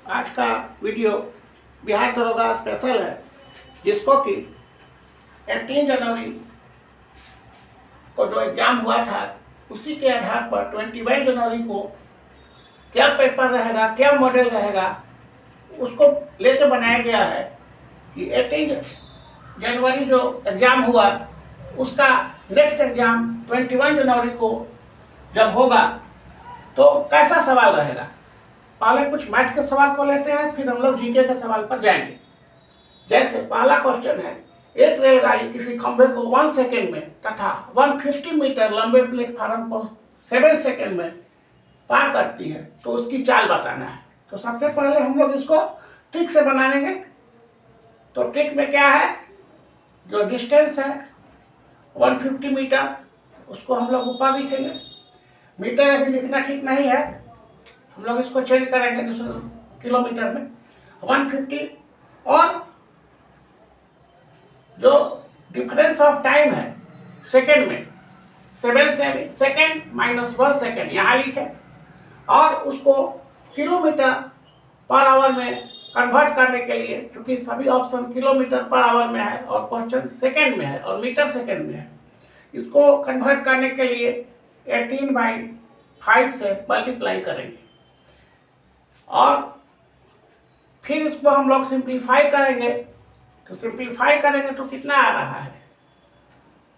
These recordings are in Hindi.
आज का वीडियो बिहार दरोगा स्पेशल है, जिसको कि 18 जनवरी को जो एग्जाम हुआ था उसी के आधार पर 21 जनवरी को क्या पेपर रहेगा, क्या मॉडल रहेगा, उसको लेके बनाया गया है कि 18 जनवरी जो एग्ज़ाम हुआ उसका नेक्स्ट एग्ज़ाम 21 जनवरी को जब होगा तो कैसा सवाल रहेगा। पहले कुछ मैथ के सवाल को लेते हैं, फिर हम लोग जीके के सवाल पर जाएंगे। जैसे पहला क्वेश्चन है, एक रेलगाड़ी किसी खंभे को 1 सेकेंड में तथा 150 मीटर लंबे प्लेटफार्म को 7 सेकेंड में पार करती है तो उसकी चाल बताना है। तो सबसे पहले हम लोग इसको ट्रिक से बनाएंगे। तो ट्रिक में क्या है, जो डिस्टेंस है 150 मीटर उसको हम लोग ऊपर लिखेंगे। मीटर अभी लिखना ठीक नहीं है, हम लोग इसको चेंज करेंगे दूसरे किलोमीटर में 150। और जो डिफरेंस ऑफ टाइम है सेकेंड में 7 सेकेंड माइनस 1 सेकेंड यहाँ लिखे और उसको किलोमीटर पर आवर में कन्वर्ट करने के लिए, क्योंकि सभी ऑप्शन किलोमीटर पर आवर में है और क्वेश्चन सेकेंड में है और मीटर सेकेंड में है, इसको कन्वर्ट करने के लिए 18/5 से मल्टीप्लाई करेंगे और फिर इसको हम लोग सिंप्लीफाई करेंगे। तो सिंप्लीफाई करेंगे तो कितना आ रहा है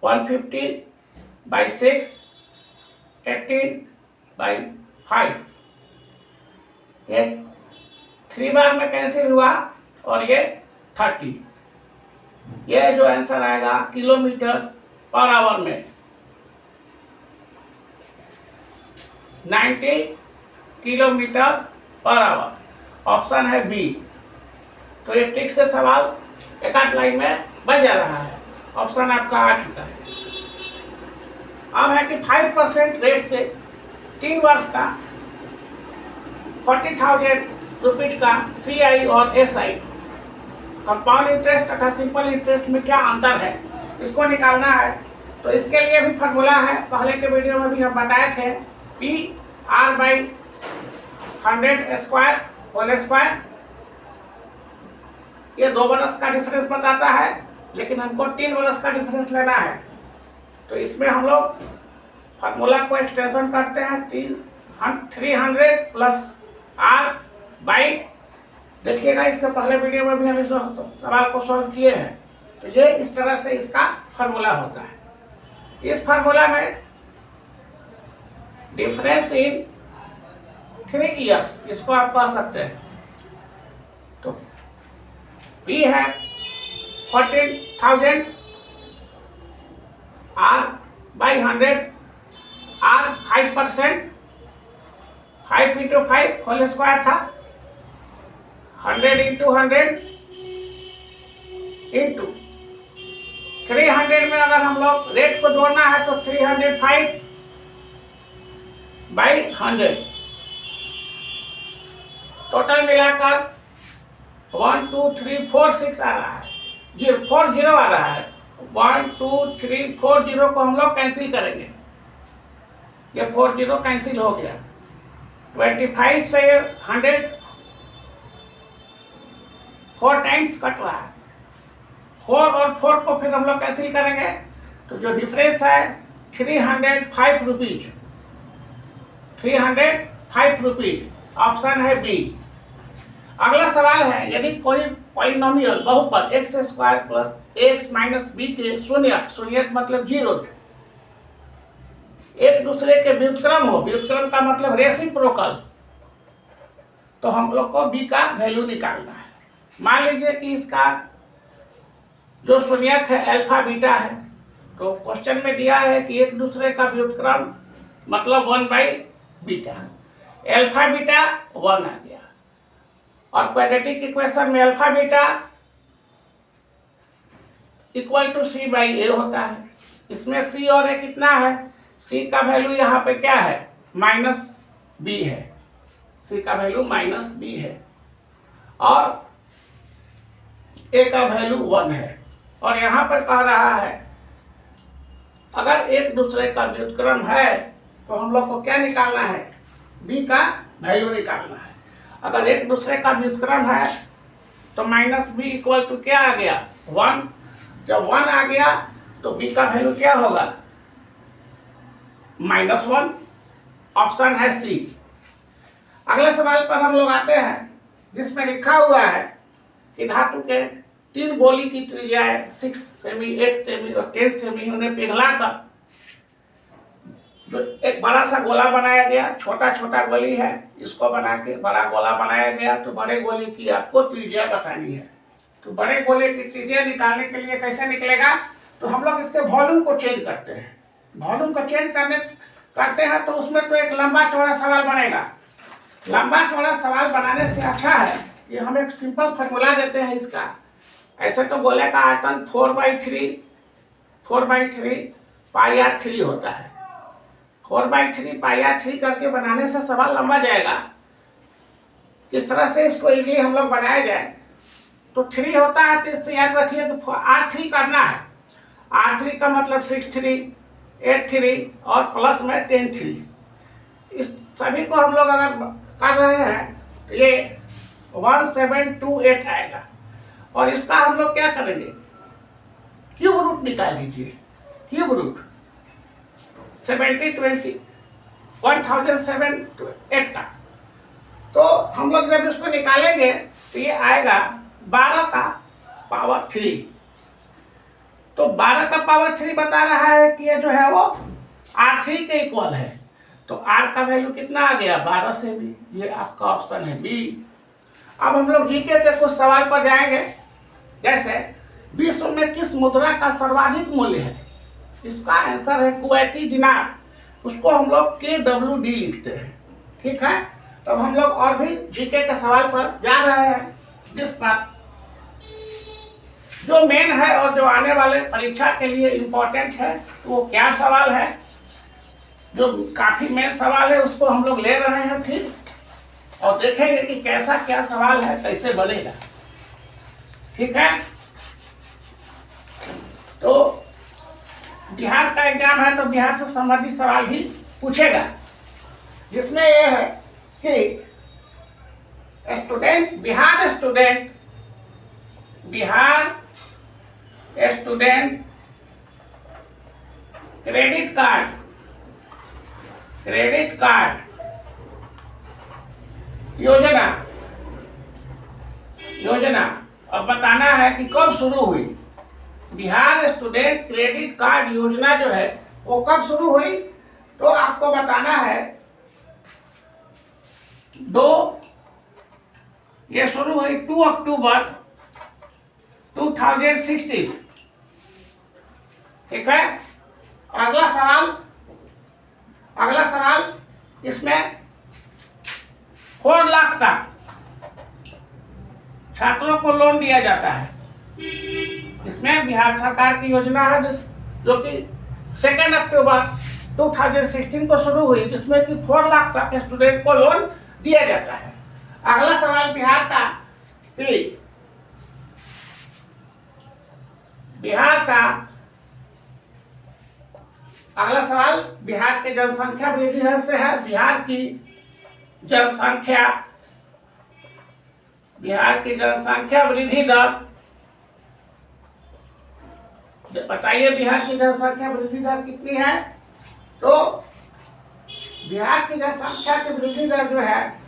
150/6 18/5। ये 3 बार में कैंसिल हुआ और ये 30। ये जो आंसर आएगा किलोमीटर पर आवर में 90 किलोमीटर पर आवर, ऑप्शन है बी। तो ये ट्रिक से सवाल एक आध लाइन में बन जा रहा है, ऑप्शन आपका आ चुका है। अब है कि 5% रेट से 3 वर्ष का 40,000 रुपीज का CI और SI कंपाउंड इंटरेस्ट तथा सिंपल इंटरेस्ट में क्या अंतर है, इसको निकालना है। तो इसके लिए भी फार्मूला है, पहले के वीडियो में भी हम बताए थे, PR/100² होल स्क्वायर। ये 2 बरस का डिफरेंस बताता है, लेकिन हमको 3 बरस का डिफरेंस लेना है। तो इसमें हम लोग फार्मूला को एक्सटेंशन करते हैं 300 प्लस R बाई, देखिएगा इसके पहले वीडियो में भी हम इस सवाल को सॉल्व किए हैं। तो ये इस तरह से इसका फार्मूला होता है। इस फार्मूला में डिफरेंस इन 3 ईयर्स इसको आप कह सकते हैं। तो P है 14,000 R/100, R 5%, 5 × 5 होल स्क्वायर था, 100 × 100 इंटू 300 में अगर हम लोग रेट को जोड़ना है तो 305/100, टोटल मिलाकर 1 2 3 4 6 आ रहा है, 40 आ रहा है। 1 2 3 4 0 को हम लोग कैंसिल करेंगे, ये 40 कैंसिल हो गया। 25 से 100 4 टाइम्स कट रहा है, 4 और 4 को फिर हम लोग कैंसिल करेंगे। तो जो डिफरेंस है 305 रुपीज, 305 रुपीज, ऑप्शन है बी। अगला सवाल है, यदि कोई पॉलिनोमियल बहुपद x² plus x minus b के शून्य मतलब 0 एक दूसरे के व्युत्क्रम हो, व्युत्क्रम का मतलब रेसिप्रोकल, तो हम लोग को b का वैल्यू निकालना है। मान लीजिए कि इसका जो शून्यक है अल्फा बीटा है, तो क्वेश्चन में दिया है कि एक दूसरे का व्युत्क्रम मतलब 1/बीटा, अल्फा बीटा 1 आ गया। और क्वाड्रेटिक इक्वेशन में alpha beta equal to C/A होता है। इसमें C और A कितना है, C का वैल्यू यहाँ पे क्या है -b है, C का वैल्यू -b है और A का वैल्यू 1 है। और यहाँ पर कह रहा है अगर एक दूसरे का व्युत्क्रम है तो हम लोग को क्या निकालना है, b का वैल्यू निकालना है। अगर एक दूसरे का व्युत्क्रम है तो माइनस बी इक्वल टू क्या आ गया 1। जब 1 आ गया तो बी का वैल्यू क्या होगा -1। ऑप्शन है सी। अगले सवाल पर हम लोग आते हैं जिसमें लिखा हुआ है कि धातु के 3 गोली की त्रिज्याएं 6 सेमी, 8 सेमी और 10 सेमी उन्हें पिघलाकर जो एक बड़ा सा गोला बनाया गया, छोटा छोटा गोली है, इसको बना के बड़ा गोला बनाया गया। तो बड़े गोले की आपको त्रिज्या बतानी है। तो बड़े गोले की त्रिज्या निकालने के लिए कैसे निकलेगा, तो हम लोग इसके वॉल्यूम को चेंज करते हैं। वॉल्यूम को चेंज करते हैं तो उसमें तो एक लंबा चौड़ा सवाल बनेगा। लंबा चौड़ा सवाल बनाने से अच्छा है कि हम एक सिंपल फार्मूला देते हैं इसका। ऐसे तो गोले का आयतन 4/3 पाई आर 3 होता है। 4/3 पाई आर 3 करके बनाने से सवाल लंबा जाएगा। किस तरह से इसको इजीली हम लोग बनाया जाए, तो 3 होता है तो इससे याद रखिए कि R3 करना है। R3 का मतलब 6/3, 8/3 और प्लस में 10/3। इस सभी को हम लोग अगर कर रहे हैं तो ये 1728 आएगा। और इसका हम लोग क्या करेंगे, क्यूब रूट निकाल लीजिए। क्यूब रूट 1728 का, तो हम लोग जब इसको निकालेंगे तो ये आएगा 12 का पावर 3। तो 12 का पावर 3 बता रहा है कि ये जो है वो R3 के इक्वल है। तो R का वैल्यू कितना आ गया 12 से भी। ये आपका ऑप्शन है बी। अब हम लोग जीके के कुछ सवाल पर जाएंगे। जैसे विश्व में किस मुद्रा का सर्वाधिक मूल्य है, इसका आंसर है कुवैती दिनार। उसको हम लोग KWD लिखते हैं। ठीक है, तब हम लोग और भी जीके के सवाल पर जा रहे हैं, जिस पर जो मेन है और जो आने वाले परीक्षा के लिए इम्पोर्टेंट है वो क्या सवाल है, जो काफी मेन सवाल है उसको हम लोग ले रहे हैं फिर, और देखेंगे कि कैसा क्या सवाल है, कैसे बनेगा। ठीक है, तो बिहार का एग्जाम है तो बिहार से संबंधित सवाल भी पूछेगा, जिसमें यह है कि बिहार स्टूडेंट क्रेडिट कार्ड योजना अब बताना है कि कब शुरू हुई। बिहार स्टूडेंट क्रेडिट कार्ड योजना जो है वो कब शुरू हुई, तो आपको बताना है ये शुरू हुई 2 अक्टूबर 2016। ठीक है, अगला सवाल इसमें 4 लाख तक छात्रों को लोन दिया जाता है। इसमें बिहार सरकार की योजना है जो कि 2 अक्टूबर 2016 को शुरू हुई, जिसमें कि 4 लाख तक स्टूडेंट को लोन दिया जाता है। अगला सवाल बिहार के जनसंख्या वृद्धि दर से है। बिहार की जनसंख्या वृद्धि दर बताइए, बिहार की जनसंख्या वृद्धि दर कितनी है। तो बिहार की जनसंख्या की वृद्धि दर जो है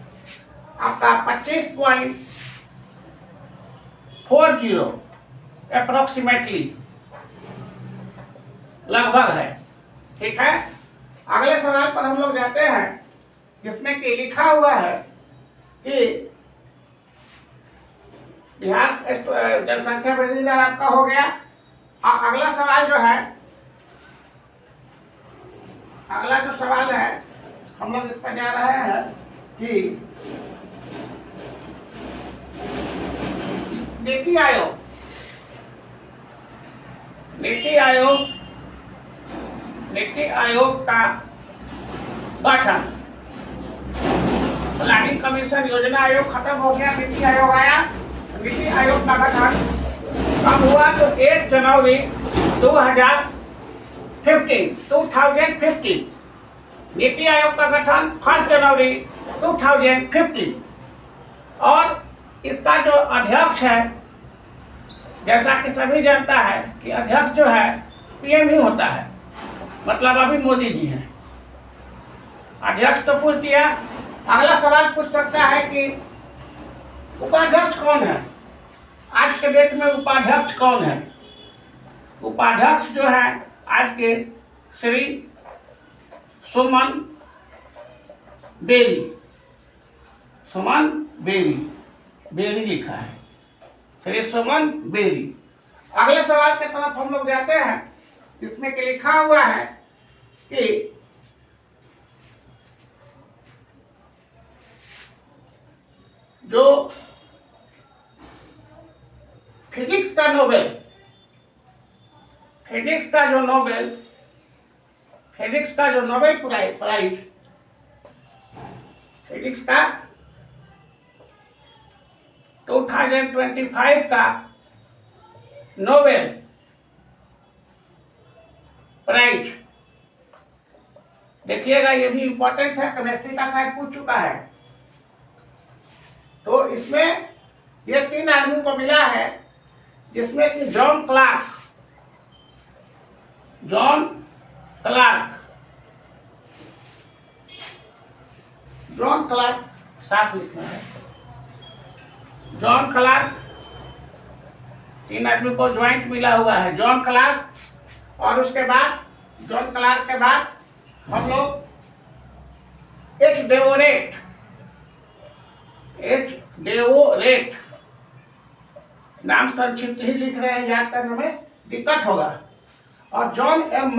आपका 25.40 अप्रोक्सीमेटली लगभग है। ठीक है, अगले सवाल पर हम लोग जाते हैं, जिसमें कि लिखा हुआ है कि बिहार जनसंख्या वृद्धि दर आपका हो गया। अगला सवाल जो सवाल है हम लोग इस पर जा रहे हैं कि नीति आयोग का गठन, प्लानिंग कमीशन योजना आयोग खत्म हो गया, नीति आयोग आया। नीति आयोग का गठन कब हुआ, तो 1 जनवरी 2015। नीति आयोग का गठन 1 जनवरी 2015। और इसका जो अध्यक्ष है, जैसा कि सभी जानता है कि अध्यक्ष जो है पीएम ही होता है, मतलब अभी मोदी जी हैं। अध्यक्ष तो पूछ दिया, अगला सवाल पूछ सकता है कि उपाध्यक्ष कौन है। आज के डेट में उपाध्यक्ष कौन है? उपाध्यक्ष जो है आज के श्री सुमन बेरी, सुमन बेरी, बेरी लिखा है, श्री सुमन बेरी। अगले सवाल की तरफ हम लोग जाते हैं। इसमें के लिखा हुआ है कि जो फिजिक्स का नोबेल, फिजिक्स का जो नोबेल प्राइज, फिजिक्स का 2025 का नोबेल प्राइज, देखिएगा ये भी इंपॉर्टेंट है, केमिस्ट्री का शायद पूछ चुका है। तो इसमें ये 3 आदमी को मिला है, जिसमें कि जॉन क्लार्क, साफ लिखना है, जॉन क्लार्क, 3 आदमी को ज्वाइंट मिला हुआ है, जॉन क्लार्क। और उसके बाद जॉन क्लार्क के बाद हम लोग एच डेवोरेट, नाम संक्षिप्त ही लिख रहे हैं, याद करने में दिक्कत होगा। और जॉन एम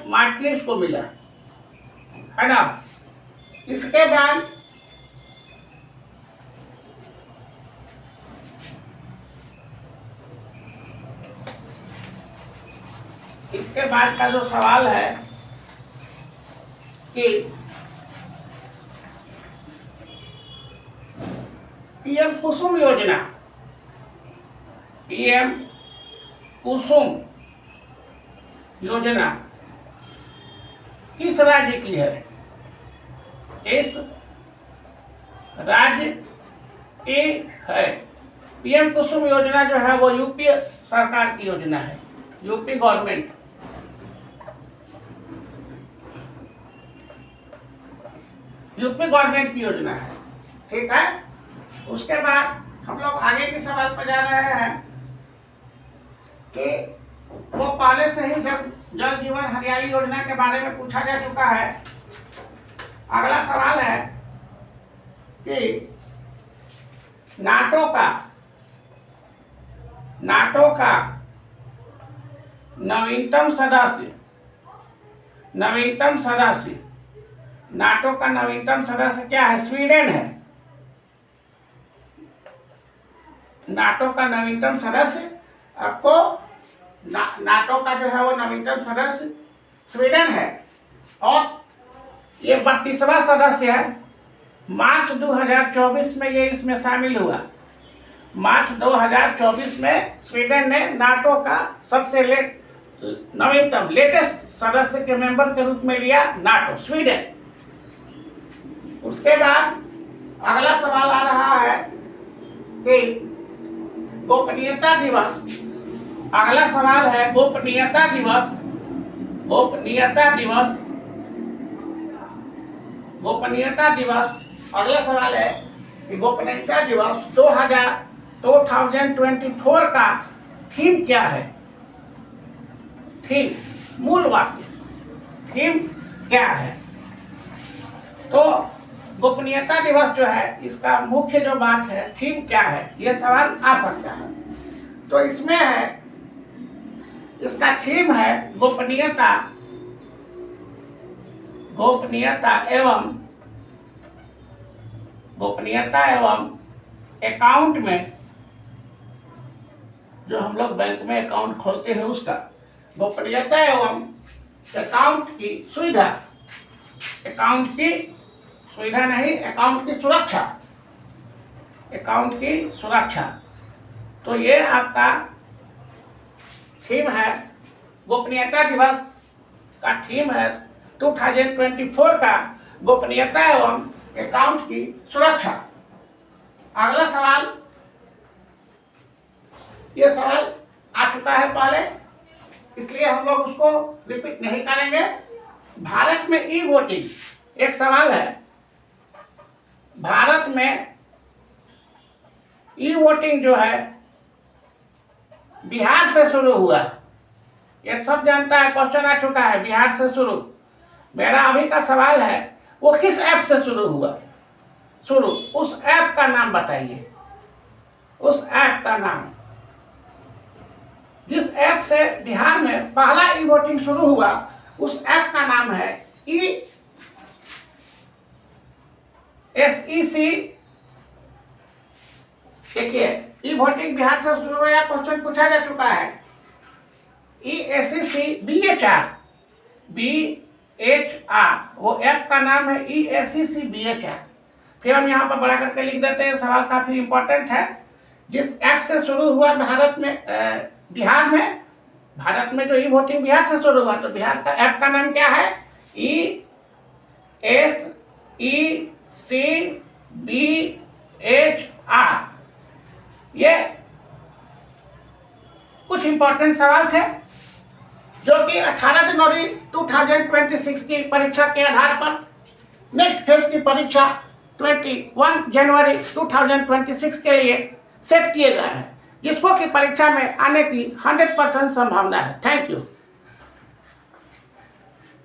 मार्टिनिस को मिला है ना। इसके बाद का जो सवाल है कि पीएम कुसुम योजना किस राज्य की है? इस राज्य की है। पीएम कुसुम योजना जो है वो यूपी सरकार की योजना है, यूपी गवर्नमेंट की योजना है, ठीक है। उसके बाद हम लोग आगे के सवाल पर जा रहे हैं कि वो पहले से ही जब जल जीवन हरियाली योजना के बारे में पूछा जा चुका है। अगला सवाल है कि नाटो का नवीनतम सदस्य क्या है? स्वीडन है। नाटो का नवीनतम सदस्य, आपको नाटो का जो है वो नवीनतम सदस्य स्वीडन है। और ये 32वां सदस्य है। मार्च 2024 में ये इसमें शामिल हुआ। मार्च 2024 में स्वीडन ने नाटो का सबसे नवीनतम लेटेस्ट सदस्य के मेंबर के रूप में लिया नाटो, स्वीडन। उसके बाद अगला सवाल आ रहा है कि गोपनीयता दिवस। अगला सवाल है गोपनीयता दिवस। अगला सवाल है कि गोपनीयता दिवस 2024 का थीम क्या है? थीम, मूल वाक्य, थीम क्या है? तो गोपनीयता दिवस जो है, इसका मुख्य जो बात है, थीम क्या है, यह सवाल आ सकता है। तो इसमें है, इसका थीम है गोपनीयता एवं अकाउंट में, जो हम लोग बैंक में अकाउंट खोलते हैं उसका, गोपनीयता एवं अकाउंट की सुविधा, अकाउंट की सुरक्षा। तो ये आपका थीम है गोपनीयता दिवस का थीम है 2024 का गोपनीयता एवं अकाउंट की सुरक्षा। अगला सवाल, ये सवाल आ चुका है पहले, इसलिए हम लोग उसको रिपीट नहीं करेंगे। भारत में ई वोटिंग, एक सवाल है, भारत में ई वोटिंग जो है बिहार से शुरू हुआ। ये सब जानता है, क्वेश्चन आ चुका है, बिहार से शुरू। मेरा अभी का सवाल है वो किस ऐप से शुरू हुआ? शुरू, उस ऐप का नाम बताइए, उस ऐप का नाम। जिस ऐप से बिहार में पहला ई वोटिंग शुरू हुआ उस ऐप का नाम है SEC। देखिए, ई वोटिंग बिहार से शुरू हुआ, क्वेश्चन पूछा जा चुका है। SEC BHR, वो ऐप का नाम है SEC BHR। फिर हम यहाँ पर बड़ा करके लिख देते हैं, सवाल काफी इंपॉर्टेंट है। जिस ऐप से शुरू हुआ भारत में जो ई वोटिंग बिहार से शुरू हुआ, तो बिहार का ऐप का नाम क्या है? SEC BHR। ये कुछ इंपॉर्टेंट सवाल थे जो कि 18 जनवरी 2026 की परीक्षा के आधार पर नेक्स्ट फेज की परीक्षा 21 जनवरी 2026 के लिए सेट किए गए हैं, जिसको कि परीक्षा में आने की 100% संभावना है। Thank you.